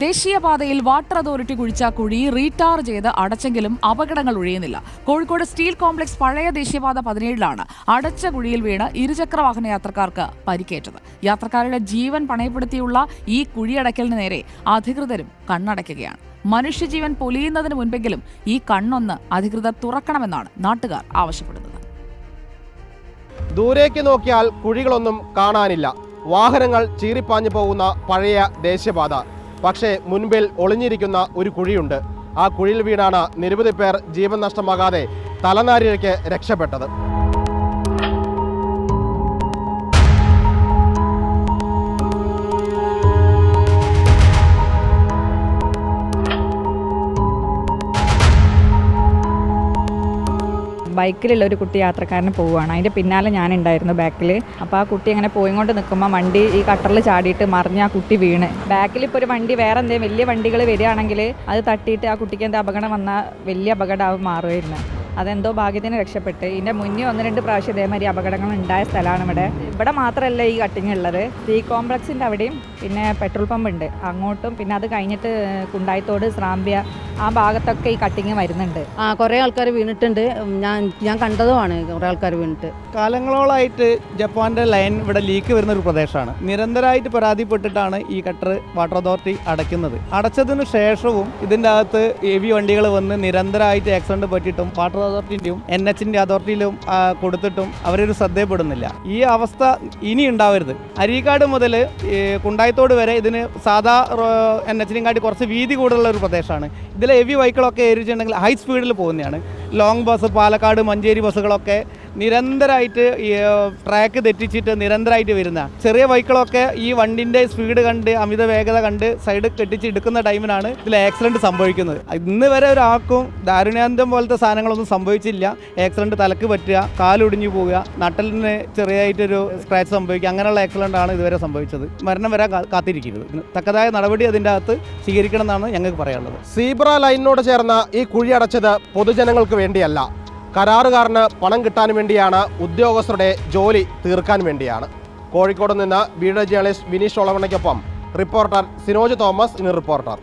ദേശീയപാതയിൽ water authority കുഴിച്ച കുഴി retar ചെയ്ത് അടച്ചെങ്കിലും അപകടങ്ങൾ ഒഴിയുന്നില്ല. കോഴിക്കോട് സ്റ്റീൽ കോംപ്ലക്സ് പഴയ ദേശീയപാത 17-ലാണ് അടച്ച കുഴിയിൽ വീണ് ഇരുചക്രവാഹന യാത്രക്കാർക്ക് പരിക്കേറ്റത്. യാത്രക്കാരുടെ ജീവൻ പണയപ്പെടുത്തിയുള്ള ഈ കുഴിയടയ്ക്കലിന് നേരെ അധികൃതരും കണ്ണടയ്ക്കുകയാണ്. മനുഷ്യജീവൻ പൊലിയുന്നതിന് മുൻപെങ്കിലും ഈ കണ്ണൊന്ന് അധികൃതർ തുറക്കണമെന്നാണ് നാട്ടുകാർ ആവശ്യപ്പെടുന്നത്. ദൂരേക്ക് നോക്കിയാൽ കുഴികളൊന്നും കാണാനില്ല. വാഹനങ്ങൾ ചീറിപ്പാഞ്ഞു പോകുന്ന പഴയ ദേശീയപാത. പക്ഷേ മുൻപിൽ ഒളിഞ്ഞിരിക്കുന്ന ഒരു കുഴിയുണ്ട്. ആ കുഴിയിൽ വീണാണ് നിരവധി പേർ ജീവൻ നഷ്ടമാകാതെ തലനാരിഴയ്ക്ക് രക്ഷപ്പെട്ടത്. ബൈക്കിലുള്ള ഒരു കുട്ടി യാത്രക്കാരന് പോവുകയാണ്. അതിൻ്റെ പിന്നാലെ ഞാനുണ്ടായിരുന്നു ബാക്കിൽ. അപ്പോൾ ആ കുട്ടി അങ്ങനെ പോയിക്കൊണ്ട് നിൽക്കുമ്പോൾ വണ്ടി ഈ കട്ടറിൽ ചാടിയിട്ട് മറിഞ്ഞ് ആ കുട്ടി വീണ്. ബാക്കിൽ ഇപ്പോൾ ഒരു വണ്ടി വേറെ എന്തെങ്കിലും വലിയ വണ്ടികൾ വരികയാണെങ്കിൽ അത് തട്ടിയിട്ട് ആ കുട്ടിക്ക് എന്താ അപകടം വന്നാൽ വലിയ അപകടമാവും മാറുമായിരുന്നു. അതെന്തോ ഭാഗ്യത്തിന് രക്ഷപ്പെട്ട്. ഇതിൻ്റെ മുന്നേ 1-2 പ്രാവശ്യം ഇതേമാതിരി അപകടങ്ങൾ ഉണ്ടായ സ്ഥലമാണ് ഇവിടെ മാത്രമല്ല ഈ കട്ടിങ് ഉള്ളത്. സ്റ്റീൽ കോംപ്ലക്സിൻ്റെ അവിടെയും പിന്നെ പെട്രോൾ പമ്പ് ഉണ്ട് അങ്ങോട്ടും, പിന്നെ അത് കഴിഞ്ഞിട്ട് കുണ്ടായിത്തോട് സ്രാമ്പ്യ ആ ഭാഗത്തൊക്കെ ഈ കട്ടിങ് വരുന്നുണ്ട്. കുറേ ആൾക്കാർ വീണിട്ടുണ്ട്. ഞാൻ കണ്ടതുമാണ് കുറേ ആൾക്കാർ വീണിട്ട്. കാലങ്ങളോളായിട്ട് ജപ്പാൻ്റെ ലൈൻ ഇവിടെ ലീക്ക് വരുന്ന ഒരു പ്രദേശമാണ്. നിരന്തരമായിട്ട് പരാതിപ്പെട്ടിട്ടാണ് ഈ കട്ടർ വാട്ടർ അതോറിറ്റി അടയ്ക്കുന്നത്. അടച്ചതിന് ശേഷവും ഇതിൻ്റെ അകത്ത് ഹെവി വണ്ടികൾ വന്ന് നിരന്തരമായിട്ട് ആക്സിഡന്റ് പറ്റിയിട്ടും വാട്ടർ അതോറിറ്റിൻ്റെയും NH അതോറിറ്റിയിലും കൊടുത്തിട്ടും അവരൊരു ശ്രദ്ധയപ്പെടുന്നില്ല. ഈ അവസ്ഥ ഇനി ഉണ്ടാവരുത്. അരീക്കാട് മുതൽ കുണ്ടായിത്തോട് വരെ ഇതിന് സാധാ NH കാട്ടി കുറച്ച് വീതി കൂടുതലുള്ള ഒരു പ്രദേശമാണ്. ഇതിലെ ഹെവി വെഹിക്കിളൊക്കെ ഏരിച്ചിട്ടുണ്ടെങ്കിൽ ഹൈ സ്പീഡിൽ പോകുന്നതാണ്. ലോങ് ബസ്, പാലക്കാട്, മഞ്ചേരി ബസ്സുകളൊക്കെ നിരന്തരമായിട്ട് ട്രാക്ക് തെറ്റിച്ചിട്ട് നിരന്തരമായിട്ട് വരുന്ന ചെറിയ വെഹിക്കിളൊക്കെ ഈ വണ്ടിൻ്റെ സ്പീഡ് കണ്ട് അമിത വേഗത കണ്ട് സൈഡ് കെട്ടിച്ച് എടുക്കുന്ന ടൈമിനാണ് ഇതിൽ ആക്സിഡൻറ്റ് സംഭവിക്കുന്നത്. ഇന്ന് വരെ ഒരാൾക്കും ദാരുണ്യാന്തം പോലത്തെ സാധനങ്ങളൊന്നും സംഭവിച്ചില്ല. ആക്സിഡൻറ്റ് തലക്ക് പറ്റുക, കാലൊടിഞ്ഞു പോവുക, നട്ടലിന് ചെറിയായിട്ടൊരു സ്ക്രാച്ച് സംഭവിക്കുക, അങ്ങനെയുള്ള ആക്സിഡൻ്റാണ് ഇതുവരെ സംഭവിച്ചത്. മരണം വരെ കാത്തിരിക്കുന്നത്. തക്കതായ നടപടി അതിൻ്റെ അകത്ത് സ്വീകരിക്കണം എന്നാണ് ഞങ്ങൾക്ക് പറയാനുള്ളത്. സീബ്ര ലൈനിനോട് ചേർന്ന ഈ കുഴി അടച്ചത് പൊതുജനങ്ങൾക്ക് വേണ്ടിയല്ല, കരാറുകാരന് പണം കിട്ടാൻ വേണ്ടിയാണ്, ഉദ്യോഗസ്ഥരുടെ ജോലി തീർക്കാൻ വേണ്ടിയാണ്. കോഴിക്കോട് നിന്ന് വീഡിയോ ജേർണലിസ്റ്റ് വിനീഷ് ഒളവണ്ണയ്ക്കൊപ്പം റിപ്പോർട്ടർ സിനോജ് തോമസ്. ഇനി റിപ്പോർട്ടർ.